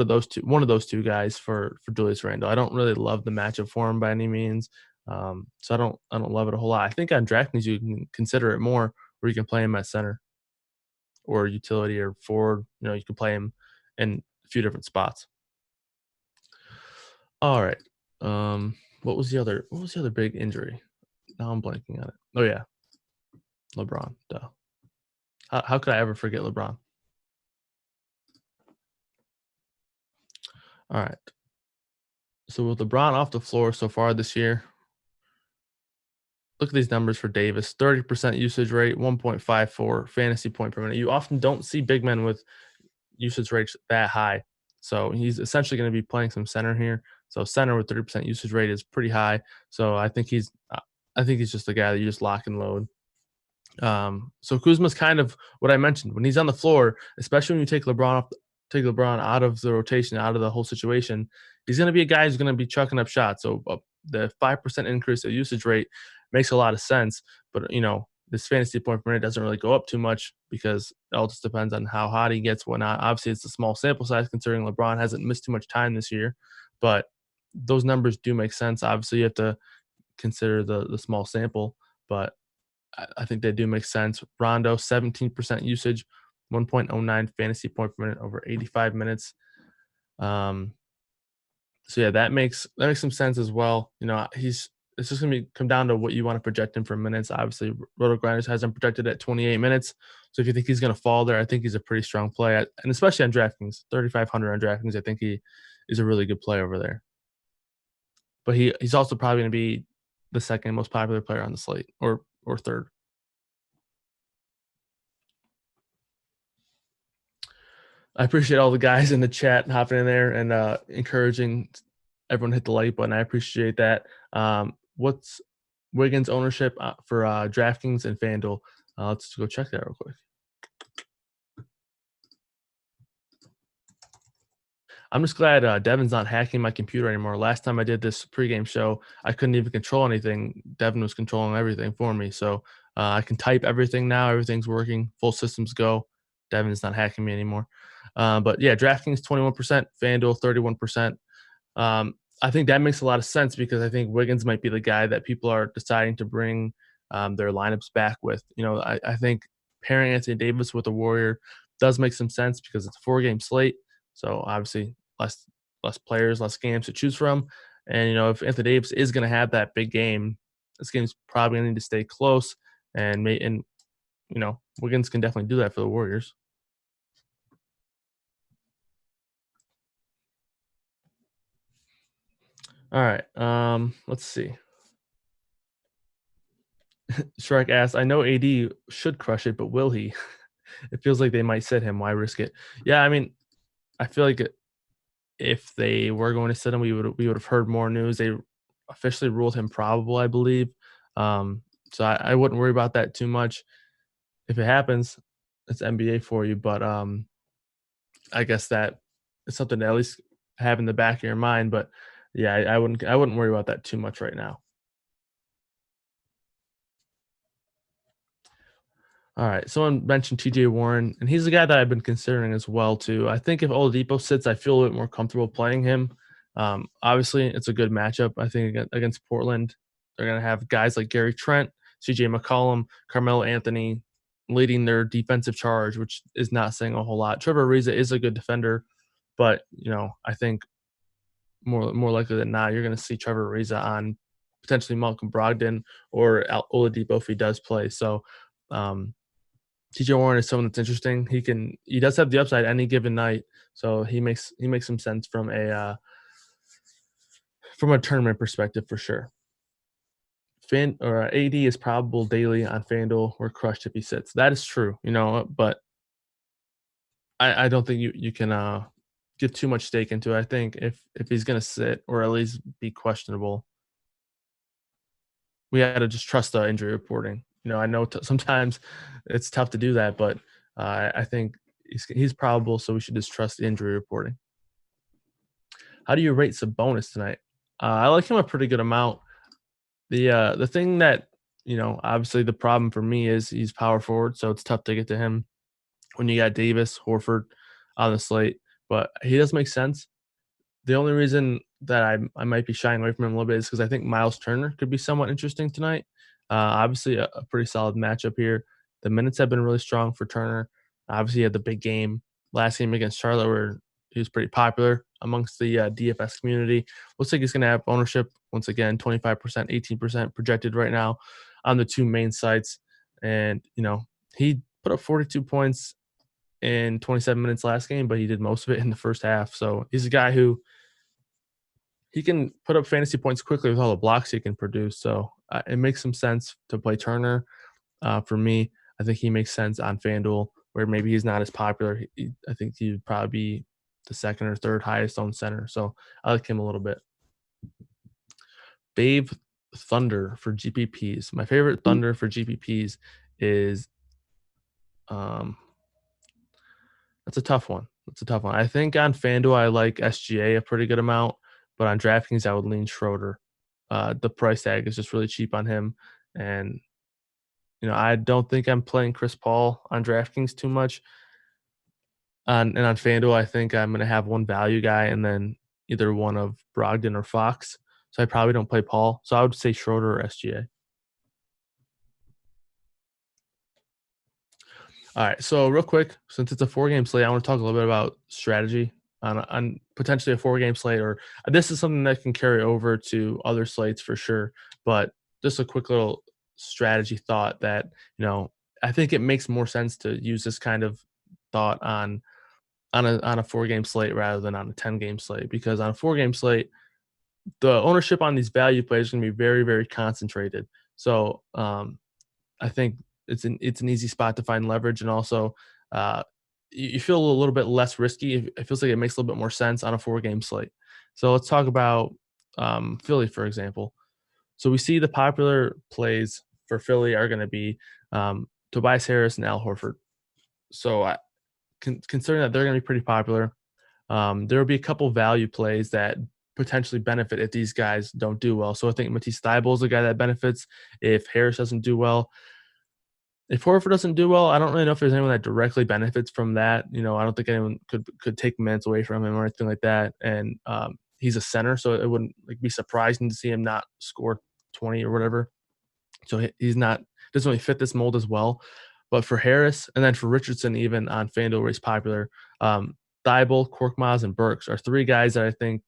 [SPEAKER 1] those two, one of those two guys for Julius Randle. I don't really love the matchup for him by any means. So I don't love it a whole lot. I think on DraftKings you can consider it more, where you can play him at center or utility or forward. You can play him in a few different spots. All right. What was the other big injury? Now I'm blanking on it. Oh yeah, LeBron. Duh. How could I ever forget LeBron? All right. So with LeBron off the floor so far this year, look at these numbers for Davis: 30% usage rate, 1.54 fantasy point per minute. You often don't see big men with usage rates that high. So he's essentially going to be playing some center here. So center with 30% usage rate is pretty high. So I think he's just the guy that you just lock and load. So Kuzma's kind of what I mentioned when he's on the floor, especially when you take LeBron out of the rotation, out of the whole situation. He's going to be a guy who's going to be chucking up shots. So the 5% increase of usage rate makes a lot of sense. But this fantasy point per minute doesn't really go up too much because it all just depends on how hot he gets, whatnot. Obviously, it's a small sample size considering LeBron hasn't missed too much time this year, but those numbers do make sense. Obviously, you have to consider the small sample, but I think they do make sense. Rondo, 17% usage, 1.09 fantasy point per minute over 85 minutes. So yeah, that makes some sense as well. It's just gonna come down to what you want to project him for minutes. Obviously, RotoGrinders has him projected at 28 minutes. So if you think he's gonna fall there, I think he's a pretty strong play, and especially on DraftKings, 3,500 on DraftKings. I think he is a really good play over there. But he's also probably gonna be the second most popular player on the slate, or third. I appreciate all the guys in the chat hopping in there and encouraging everyone to hit the like button. I appreciate that. What's Wiggins' ownership for DraftKings and FanDuel? Let's go check that real quick. I'm just glad Devin's not hacking my computer anymore. Last time I did this pregame show, I couldn't even control anything. Devin was controlling everything for me. So I can type everything now. Everything's working. Full systems go. Devin's not hacking me anymore. But yeah, DraftKings 21%, FanDuel 31%. I think that makes a lot of sense because I think Wiggins might be the guy that people are deciding to bring their lineups back with. I think pairing Anthony Davis with a Warrior does make some sense because it's a 4-game slate. So obviously less players, less games to choose from. And if Anthony Davis is going to have that big game, this game's probably going to need to stay close. And Wiggins can definitely do that for the Warriors. All right. Let's see. Shrek asks, I know AD should crush it, but will he? It feels like they might sit him. Why risk it? Yeah, I mean, I feel like if they were going to sit him, we would have heard more news. They officially ruled him probable, I believe. So I wouldn't worry about that too much. If it happens, it's NBA for you. But I guess that is something to at least have in the back of your mind. But yeah, I wouldn't worry about that too much right now. All right. Someone mentioned TJ Warren, and he's a guy that I've been considering as well too. I think if Oladipo sits, I feel a bit more comfortable playing him. Obviously, it's a good matchup. I think against Portland, they're going to have guys like Gary Trent, CJ McCollum, Carmelo Anthony leading their defensive charge, which is not saying a whole lot. Trevor Ariza is a good defender, but I think more likely than not, you're going to see Trevor Ariza on potentially Malcolm Brogdon or Oladipo if he does play. So. TJ Warren is someone that's interesting. He does have the upside any given night, so he makes some sense from a tournament perspective for sure. AD is probable daily on FanDuel. We're crushed if he sits. That is true, but I don't think you can give too much stake into it. I think if he's gonna sit or at least be questionable, we had to just trust the injury reporting. I know sometimes it's tough to do that, but I think he's probable, so we should just trust the injury reporting. How do you rate Sabonis tonight? I like him a pretty good amount. The thing that obviously the problem for me is he's power forward, so it's tough to get to him when you got Davis, Horford on the slate. But he does make sense. The only reason that I might be shying away from him a little bit is because I think Miles Turner could be somewhat interesting tonight. Obviously, a pretty solid matchup here. The minutes have been really strong for Turner. Obviously, he had the big game last game against Charlotte where he was pretty popular amongst the DFS community. Looks like he's going to have ownership once again, 25%, 18% projected right now on the two main sites. And, he put up 42 points in 27 minutes last game, but he did most of it in the first half. So he's a guy who he can put up fantasy points quickly with all the blocks he can produce. So it makes some sense to play Turner. For me, I think he makes sense on FanDuel, where maybe he's not as popular. I think he would probably be the second or third highest owned center. So I like him a little bit. Babe Thunder for GPPs. My favorite Thunder for GPPs is that's a tough one. I think on FanDuel I like SGA a pretty good amount, but on DraftKings I would lean Schroeder. The price tag is just really cheap on him, and I don't think I'm playing Chris Paul on DraftKings too much. And on FanDuel, I think I'm going to have one value guy and then either one of Brogdon or Fox. So I probably don't play Paul. So I would say Schroeder or SGA. All right. So real quick, since it's a 4-game slate, I want to talk a little bit about strategy on potentially a 4-game slate. Or this is something that can carry over to other slates for sure. But just a quick little strategy thought that I think it makes more sense to use this kind of thought on a 4-game slate rather than on a 10-game slate, because on a 4-game slate, the ownership on these value plays is going to be very, very concentrated. So I think it's an easy spot to find leverage, and also you feel a little bit less risky. It feels like it makes a little bit more sense on a 4-game slate. So let's talk about Philly, for example. So we see the popular plays for Philly are going to be Tobias Harris and Al Horford. So considering that they're going to be pretty popular, there will be a couple value plays that potentially benefit if these guys don't do well. So I think Matisse Thybulle is a guy that benefits if Harris doesn't do well. If Horford doesn't do well, I don't really know if there's anyone that directly benefits from that. I don't think anyone could take minutes away from him or anything like that. And he's a center, so it wouldn't be surprising to see him not score 20 or whatever. So he's not doesn't really fit this mold as well. But for Harris and then for Richardson, even on FanDuel where he's popular, Thybulle, Korkmaz, and Burks are 3 guys that I think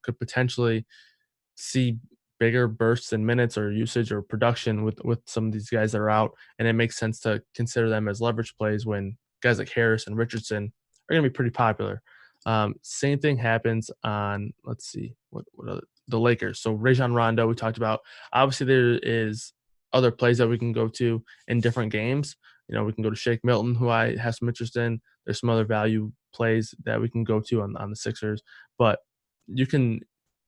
[SPEAKER 1] could potentially see bigger bursts in minutes or usage or production with some of these guys that are out, and it makes sense to consider them as leverage plays when guys like Harris and Richardson are going to be pretty popular. Same thing happens on, let's see, what other, the Lakers. So Rajon Rondo, we talked about. Obviously, there is other plays that we can go to in different games. We can go to Shake Milton, who I have some interest in. There's some other value plays that we can go to on the Sixers, but you can,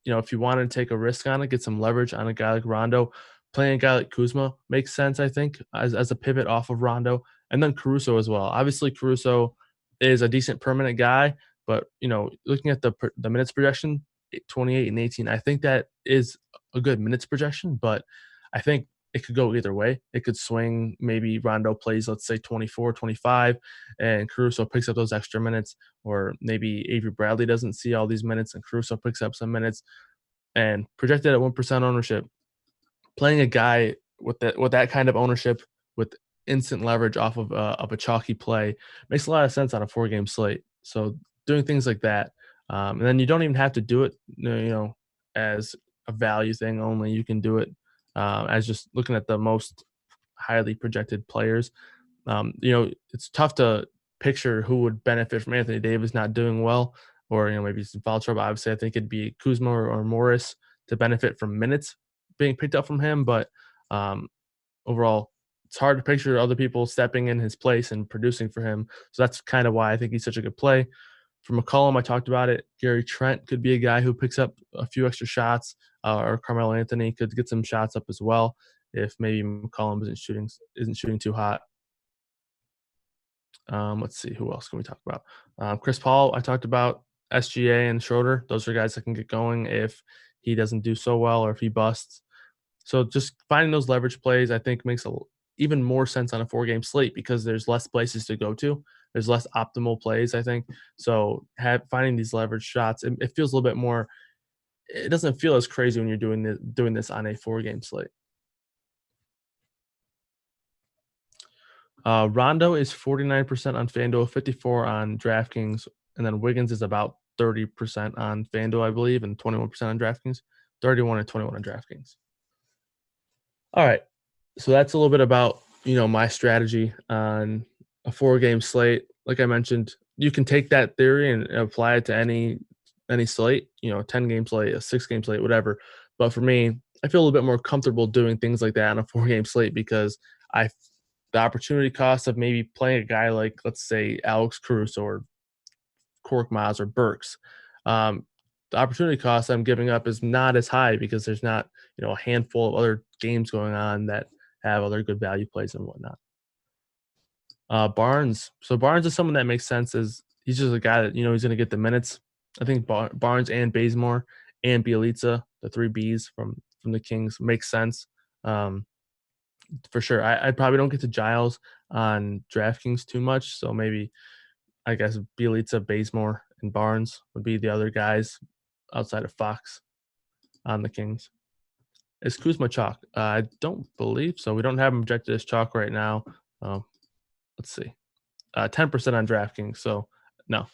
[SPEAKER 1] if you want to take a risk on it, get some leverage on a guy like Rondo. Playing a guy like Kuzma makes sense, I think, as a pivot off of Rondo, and then Caruso as well. Obviously, Caruso is a decent permanent guy, but looking at the minutes projection, 28 and 18, I think that is a good minutes projection. But I think it could go either way. It could swing. Maybe Rondo plays, let's say 24, 25, and Caruso picks up those extra minutes, or maybe Avery Bradley doesn't see all these minutes and Caruso picks up some minutes. And projected at 1% ownership, playing a guy with that kind of ownership with instant leverage off of a chalky play makes a lot of sense on a 4-game slate. So doing things like that, and then you don't even have to do it, as a value thing only. You can do it as just looking at the most highly projected players. It's tough to picture who would benefit from Anthony Davis not doing well, or maybe some foul trouble. Obviously, I think it'd be Kuzma or Morris to benefit from minutes being picked up from him. But um, overall, it's hard to picture other people stepping in his place and producing for him. So that's kind of why I think he's such a good play. For McCollum, I talked about it. Gary Trent could be a guy who picks up a few extra shots, or Carmelo Anthony could get some shots up as well if maybe McCollum isn't shooting too hot. Let's see, who else can we talk about? Chris Paul, I talked about. SGA and Schroeder. Those are guys that can get going if he doesn't do so well or if he busts. So just finding those leverage plays, I think, makes even more sense on a 4-game slate because there's less places to go to. There's less optimal plays, I think. So finding these leverage shots, it feels a little bit more. It doesn't feel as crazy when you're doing this on a 4-game slate. Rondo is 49% on FanDuel, 54 on DraftKings, and then Wiggins is about 30% on FanDuel, I believe, and 21% on DraftKings. 31 and 21 on DraftKings. All right. So that's a little bit about, my strategy on a 4-game slate. Like I mentioned, you can take that theory and apply it to any slate, 10-game slate, a 6-game slate, whatever. But for me, I feel a little bit more comfortable doing things like that on a 4-game slate because the opportunity cost of maybe playing a guy like, let's say, Alex Caruso or Cork Miles or Burks, the opportunity cost I'm giving up is not as high because there's not, a handful of other games going on that have other good value plays and whatnot. Barnes. So Barnes is someone that makes sense. He's just a guy that, he's going to get the minutes. I think Barnes and Bazemore and Bjelica, the 3 Bs from the Kings, makes sense. For sure. I probably don't get to Giles on DraftKings too much. So maybe, I guess, Bjelica, Bazemore, and Barnes would be the other guys outside of Fox on the Kings. Is Kuzma chalk? I don't believe so. We don't have him projected as chalk right now. Let's see. 10% on DraftKings, so no.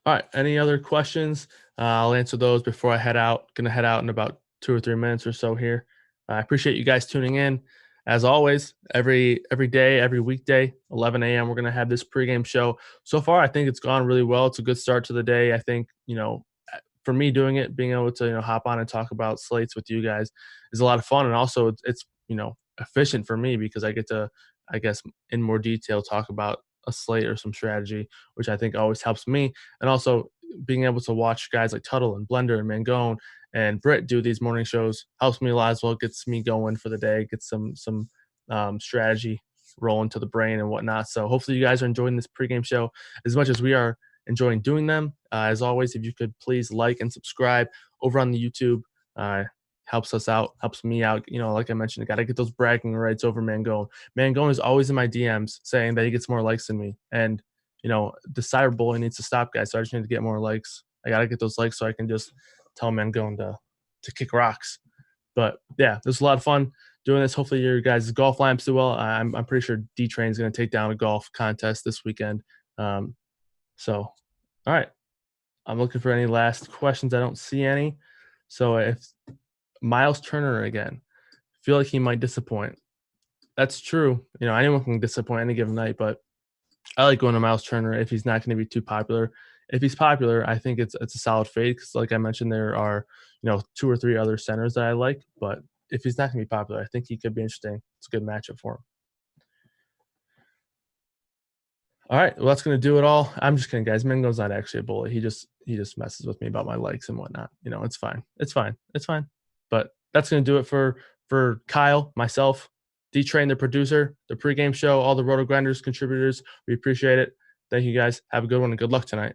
[SPEAKER 1] All right. Any other questions? I'll answer those before I head out. Going to head out in about 2 or 3 minutes or so here. I appreciate you guys tuning in. As always, every day, every weekday, 11 a.m., we're going to have this pregame show. So far, I think it's gone really well. It's a good start to the day. I think, for me doing it, being able to, hop on and talk about slates with you guys is a lot of fun. And also it's efficient for me because I get to, I guess, in more detail, talk about a slate or some strategy, which I think always helps me. And also being able to watch guys like Tuttle and Blender and Mangone and Britt do these morning shows helps me a lot as well. Gets me going for the day, gets some strategy rolling to the brain and whatnot. So hopefully you guys are enjoying this pregame show as much as we are enjoying doing them. As always, if you could please like and subscribe over on the YouTube, helps us out, helps me out. Like I mentioned, I got to get those bragging rights over Mangone. Mangone is always in my DMs saying that he gets more likes than me. And, the cyberbullying needs to stop, guys. So I just need to get more likes. I got to get those likes so I can just tell Mangone to kick rocks. But yeah, there's a lot of fun doing this. Hopefully your guys' golf lineups do well. I'm pretty sure D-Train's going to take down a golf contest this weekend. So, all right. I'm looking for any last questions. I don't see any. So if Miles Turner again, feel like he might disappoint. That's true. Anyone can disappoint any given night, but I like going to Miles Turner if he's not going to be too popular. If he's popular, I think it's a solid fade because, like I mentioned, there are 2 or 3 other centers that I like. But if he's not going to be popular, I think he could be interesting. It's a good matchup for him. All right, well, that's going to do it all. I'm just kidding, guys. Mingo's not actually a bully. He just messes with me about my likes and whatnot. It's fine. It's fine. It's fine. But that's going to do it for Kyle, myself, D-Train, the producer, the pregame show, all the RotoGrinders contributors. We appreciate it. Thank you, guys. Have a good one and good luck tonight.